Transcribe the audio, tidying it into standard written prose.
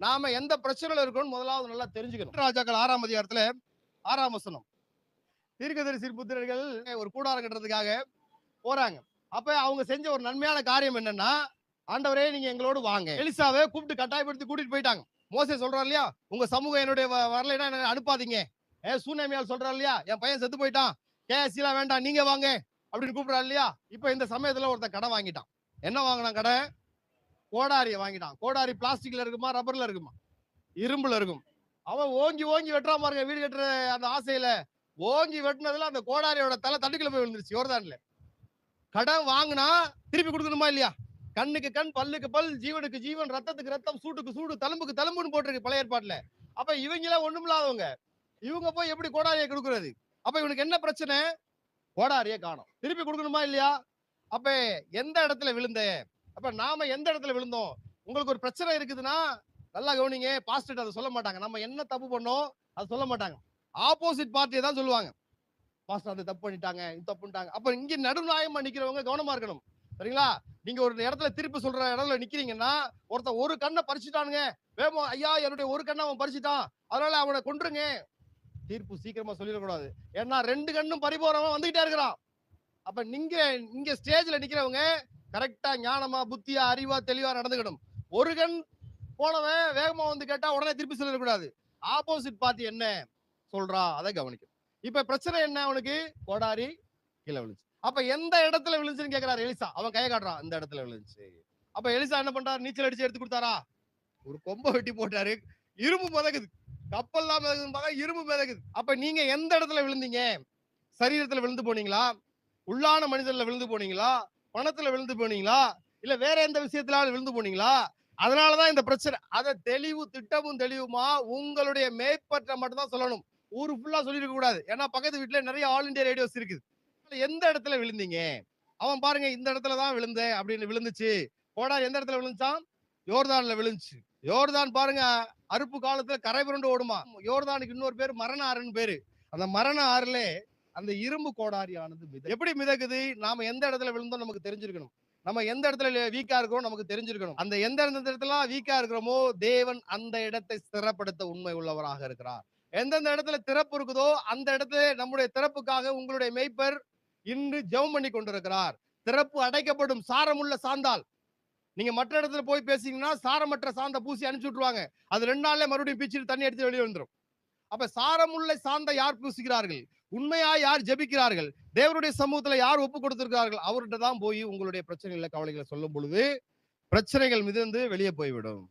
நாம எந்த பிரச்சனையில இருக்கோம்னு முதலாவது நல்லா தெரிஞ்சுக்கணும். ராஜாக்கள் 6ஆம் அதிகாரத்துல 6ஆம் வசனம். தீர்க்கதரிசி புத்திரர்கள் ஒரு கூடாரம் கட்டுறதுக்காக போறாங்க. அப்ப அவங்க செஞ்ச ஒரு நன்மையான காரியம் என்னன்னா, ஆண்டவரே நீங்க எங்களோடு வாங்க. எலிசாவை கூப்பிட்டு கட்டாயப்படுத்தி கூட்டிட்டு போயிட்டாங்க. மோசே சொல்றாரு இல்லையா, உங்க சமூகம் என்னுடைய வரலைன்னா என்ன அனுப்பாதீங்க. சூனேமியால் சொல்றாரு இல்லையா, என் பையன் செத்து போயிட்டான், கேஎஸ்சிலாம் வேண்டாம், நீங்க வாங்க அப்படின்னு கூப்பிடுறாரு இல்லையா. இப்ப இந்த சமயத்துல ஒருத்தன் கடன் வாங்கிட்டான். என்ன வாங்கினான் கடன்? கோடாரியை வாங்கிட்டான். கோடாரி பிளாஸ்டிக்ல இருக்குமா, ரப்பர்ல இருக்குமா? இரும்புல இருக்கும். அவன் ஓங்கி ஓங்கி வெட்டுறான் பாருங்க, வீடு கட்டுற அந்த ஆசையில ஓங்கி வெட்டினதுல அந்த கோடாரியோட தலை தட்டுக்குள்ள போய் விழுந்துருச்சு யோர்தான்ல. கடன் வாங்கினா திருப்பி கொடுக்கணுமா இல்லையா? கண்ணுக்கு கண், பல்லுக்கு பல், ஜீவனுக்கு ஜீவன், ரத்தத்துக்கு ரத்தம், சூட்டுக்கு சூடு, தழும்புக்கு தழும்புன்னு போட்டிருக்கு பழைய ஏற்பாட்டுல. அப்ப இவங்க எல்லாம் ஒண்ணுமில்லாதவங்க, இவங்க போய் எப்படி கோடாரியை கொடுக்கறது? அப்ப இவனுக்கு என்ன பிரச்சனை? கோடாரியை காணோம், திருப்பி கொடுக்கணுமா இல்லையா? அப்ப எந்த இடத்துல விழுந்த? அப்ப நாம எந்த இடத்துல விழுந்தோம்? உங்களுக்கு ஒரு பிரச்சனை இருக்குதுன்னா நல்லா கவனிங்க. பாஸ்டர் அதை சொல்ல மாட்டாங்க, நம்ம என்ன தப்பு பண்ணோம் அதை சொல்ல மாட்டாங்க. ஆப்போசிட் பார்ட்டியை தான் சொல்லுவாங்க. பாஸ்டர் அதை தப்பு பண்ணிட்டாங்க, இது தப்பு பண்ணிட்டாங்க. அப்ப இங்க நடுநாயகமா நிக்கிறவங்க கவனமா இருக்கணும். சரிங்களா? நீங்க ஒரு இடத்துல திருப்பி சொல்ற இடத்துல நிக்கிறீங்கன்னா, ஒருத்தன் ஒரு கண்ணை பறிச்சுட்டானுங்க, வேமோ ஐயா என்னுடைய ஒரு கண்ணை அவன் பறிச்சுட்டான், அதனால அவனை கொன்றுங்க. தீர்ப்பு சீக்கிரமா சொல்லிடக்கூடாது. ஏன்னா 2 கண்ணும் பறிபோறவன் வந்துகிட்டே இருக்கிறான். அப்ப நீங்க இங்க ஸ்டேஜ்ல நிக்கிறவங்க கரெக்டா ஞானமா, புத்தியா, அறிவா, தெளிவா நடந்துக்கணும். ஒரு கண் போனவன் வேகமா வந்து கேட்டா உடனே திருப்பி சொல்லிடக்கூடாது. ஆப்போசிட் பார்ட்டி என்ன சொல்றா அதை கவனிக்கணும். இப்ப பிரச்சனை என்ன? அவனுக்கு கோடாரி கீழே விழுந்துச்சு. அப்ப எந்த இடத்துல விழுந்துச்சுன்னு கேக்குறாரு எலிசா. அவன் கையை காட்டுறான், இந்த இடத்துல விழுந்துச்சு. அப்ப எலிசா என்ன பண்றாரு? நீச்சல் அடிச்சு எடுத்து கொடுத்தாரா? ஒரு கொம்பை வெட்டி போட்டாரு. இரும்பு மிதக்குது, கப்பல்லாம் மிதக்குது, இரும்பு மிதக்குது. அப்ப நீங்க எந்த இடத்துல விழுந்தீங்க? சரீரத்துல விழுந்து போனீங்களா? உள்ளான மனிதர்ல விழுந்து போனீங்களா? பணத்துல விழுந்து போனீங்களா? இல்ல வேற எந்த விஷயத்திலாவது விழுந்து போனீங்களா? அதனாலதான் இந்த பிரச்சனை. அதை தெளிவு, திட்டமும் தெளிவுமா உங்களுடைய மேற்பற்ற மட்டும் தான் சொல்லணும். ஊரு ஃபுல்லா சொல்லிருக்க கூடாது. ஏன்னா பக்கத்து வீட்டுல நிறைய ஆல் இந்தியா ரேடியோஸ் இருக்குது. எந்த இடத்துல விழுந்தீங்க? அவன் பாருங்க இந்த இடத்துல தான் விழுந்தேன் அப்படின்னு விழுந்துச்சு. கோடாரி எந்த இடத்துல விழுந்துச்சான்? யோர்தான்ல விழுந்துச்சு. யோர்தான் பாருங்க அறுப்பு காலத்துல கரை புரண்டு ஓடுமா. யோர்தானுக்கு இன்னொரு பேரு மரண ஆறுன்னு பேரு. அந்த மரண ஆறுல அந்த இரும்பு கோடாரியானது எப்படி மிதக்குது? நாம எந்த இடத்துல விழுந்தோம் நமக்கு தெரிஞ்சிருக்கணும். நம்ம எந்த இடத்துல வீக்கா இருக்கிறோம் நமக்கு தெரிஞ்சிருக்கணும். அந்த எந்த இடத்துல வீக்கா இருக்கிறோமோ தேவன் அந்த இடத்தை ஸ்திரப்படுத்த உண்மை உள்ளவராக இருக்கிறார். எந்தெந்த இடத்துல திறப்பு இருக்குதோ அந்த இடத்துல நம்முடைய திறப்புக்காக உங்களுடைய மேய்ப்பர் இன்று ஜெபம் பண்ணி கொண்டிருக்கிறார். திறப்பு அடைக்கப்படும். சாரமுள்ள சாந்தால் நீங்க மற்ற இடத்துல போய் பேசிங்கன்னா சாரமற்ற சாந்த பூசி அனுப்பிச்சு விட்டுருவாங்க. அது 2 நாள்ல மறுபடியும் பிச்சுட்டு தண்ணி எடுத்து வெளியே வந்துடும். அப்ப சாரமுள்ள சாந்த யார் பூசுகிறார்கள்? உண்மையா யார் ஜெபிக்கிறார்கள்? தேவனுடைய சமூகத்துல யார் ஒப்பு கொடுத்திருக்கிறார்கள்? அவர்கிட்ட தான் போய் உங்களுடைய பிரச்சனைகளை, கவலைகளை சொல்லும் பொழுது பிரச்சனைகள் மிதந்து வெளியே போய்விடும்.